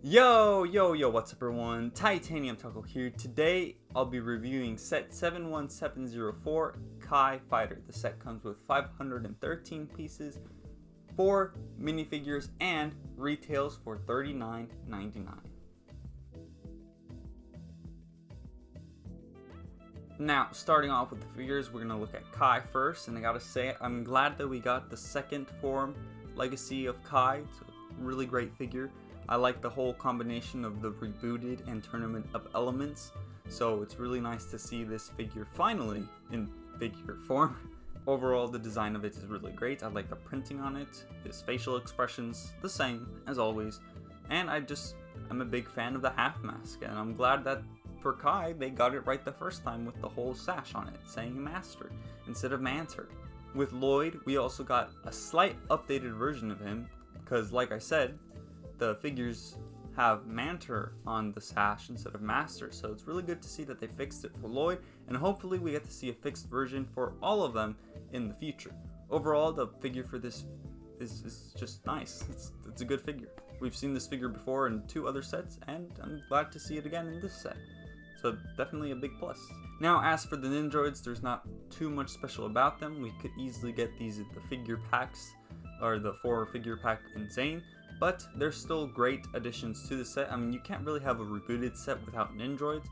Yo, what's up everyone? Titanium Taco here. Today, I'll be reviewing set 71704 Kai Fighter. The set comes with 513 pieces, 4 minifigures, and retails for $39.99. Now, starting off with the figures, we're going to look at Kai first, and I gotta say, I'm glad that we got the second form Legacy of Kai. It's a really great figure. I like the whole combination of the rebooted and Tournament of Elements, so it's really nice to see this figure finally in figure form. Overall, the design of it is really great. I like the printing on it, his facial expressions, the same as always, and I'm a big fan of the half mask, and I'm glad that for Kai, they got it right the first time with the whole sash on it, saying Master instead of Manter. With Lloyd, we also got a slight updated version of him, because like I said, the figures have Manter on the sash instead of Master, so it's really good to see that they fixed it for Lloyd, and hopefully we get to see a fixed version for all of them in the future. Overall, the figure for this is just nice. It's a good figure. We've seen this figure before in 2 other sets, and I'm glad to see it again in this set. So definitely a big plus. Now, as for the Ninjoids, there's not too much special about them. We could easily get these at the figure packs, or the 4 figure pack insane, but they're still great additions to the set. I mean, you can't really have a rebooted set without Ninjoids.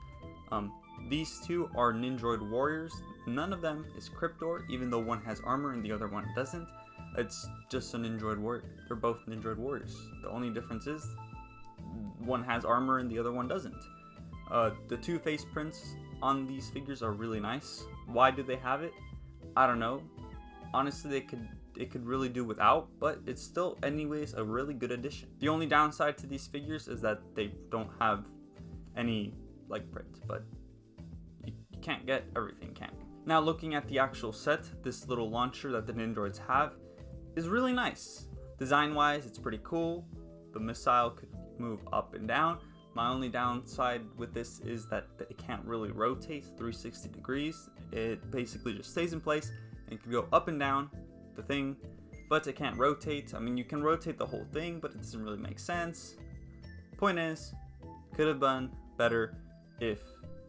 These 2 are Ninjoid warriors. None of them is Cryptor, even though one has armor and the other one doesn't. It's just a Ninjoid warrior. They're both Ninjoid warriors. The only difference is one has armor and the other one doesn't. The 2 face prints on these figures are really nice. Why do they have it? I don't know. Honestly, it could really do without, but it's still anyways a really good addition. The only downside to these figures is that they don't have any like print, but you can't get everything, can you? Now, looking at the actual set, this little launcher that the Ninjoids have is really nice. Design wise, it's pretty cool. The missile could move up and down. My only downside with this is that it can't really rotate 360 degrees. It basically just stays in place and can go up and down the thing, but it can't rotate. I mean, you can rotate the whole thing, but it doesn't really make sense. Point is, could have done better if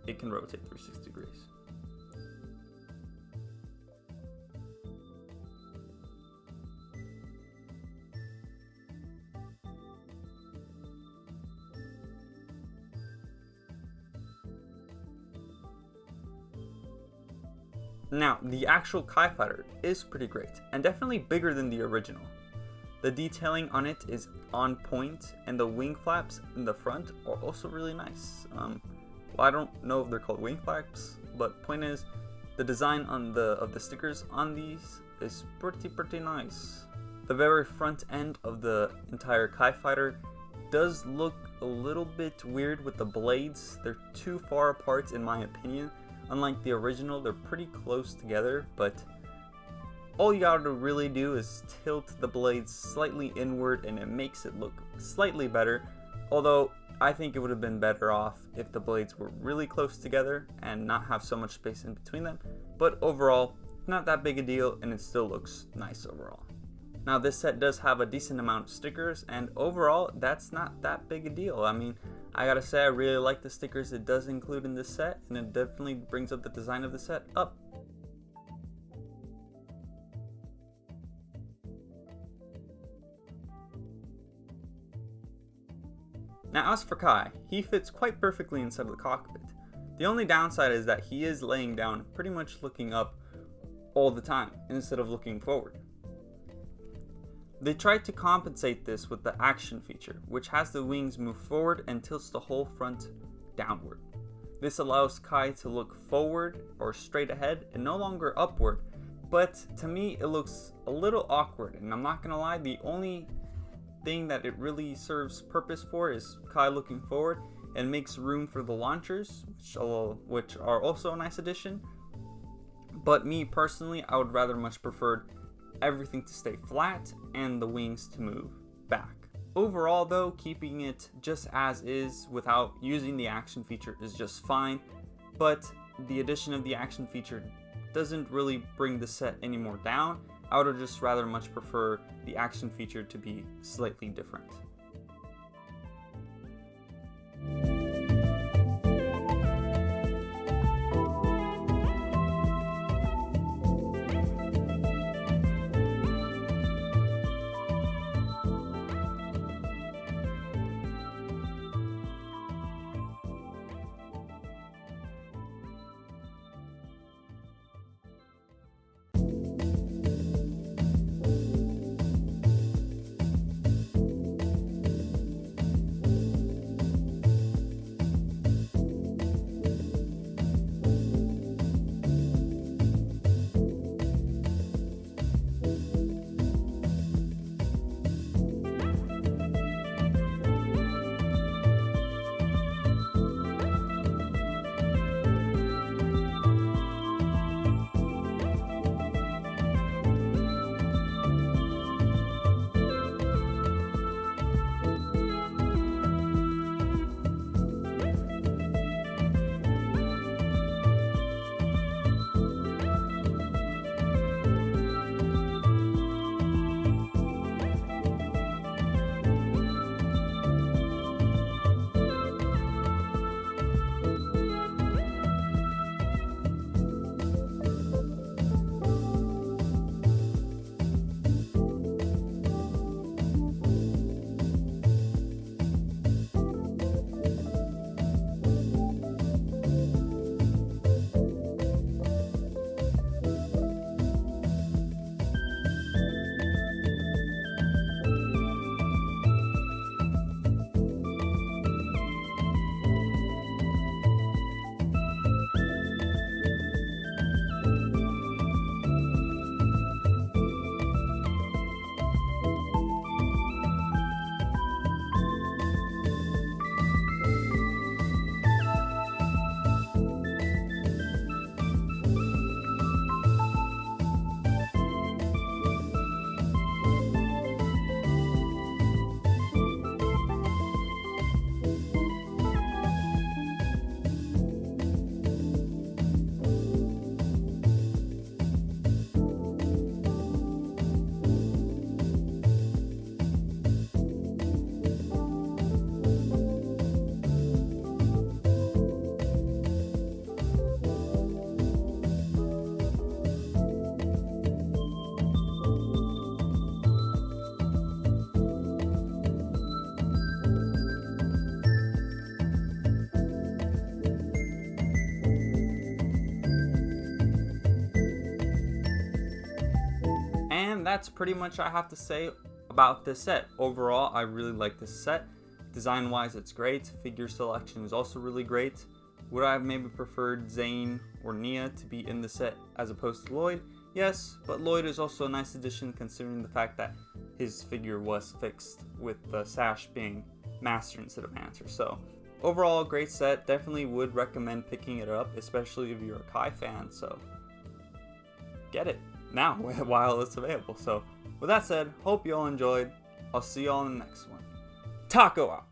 it can rotate 360 degrees. Now, the actual Kai Fighter is pretty great, and definitely bigger than the original. The detailing on it is on point, and the wing flaps in the front are also really nice. Well, I don't know if they're called wing flaps, but point is, the design on of the stickers on these is pretty nice. The very front end of the entire Kai Fighter does look a little bit weird with the blades. They're too far apart in my opinion. Unlike the original, they're pretty close together, but all you gotta really do is tilt the blades slightly inward and it makes it look slightly better. Although, I think it would have been better off if the blades were really close together and not have so much space in between them. But overall, not that big a deal, and it still looks nice overall. Now, this set does have a decent amount of stickers, and overall, that's not that big a deal. I mean, I gotta say, I really like the stickers it does include in this set, and it definitely brings up the design of the set up. Now, as for Kai, he fits quite perfectly inside of the cockpit. The only downside is that he is laying down, pretty much looking up all the time, instead of looking forward. They tried to compensate this with the action feature, which has the wings move forward and tilts the whole front downward. This allows Kai to look forward or straight ahead and no longer upward, but to me it looks a little awkward, and I'm not gonna lie, the only thing that it really serves purpose for is Kai looking forward and makes room for the launchers, which are also a nice addition. But me personally, I would rather much prefer everything to stay flat and the wings to move back. Overall though, keeping it just as is without using the action feature is just fine, but the addition of the action feature doesn't really bring the set any more down. I would have just rather much prefer the action feature to be slightly different. that's pretty much I have to say about this set. Overall, I really like this set. Design wise, it's great. Figure selection is also really great. Would I have maybe preferred Zane or Nia to be in the set as opposed to Lloyd? Yes, but Lloyd is also a nice addition considering the fact that his figure was fixed with the sash being Master instead of Answer. So overall, great set. Definitely would recommend picking it up, especially if you're a Kai fan. So get it now while it's available. So with that said, hope you all enjoyed. I'll see you all in the next one. Taco out.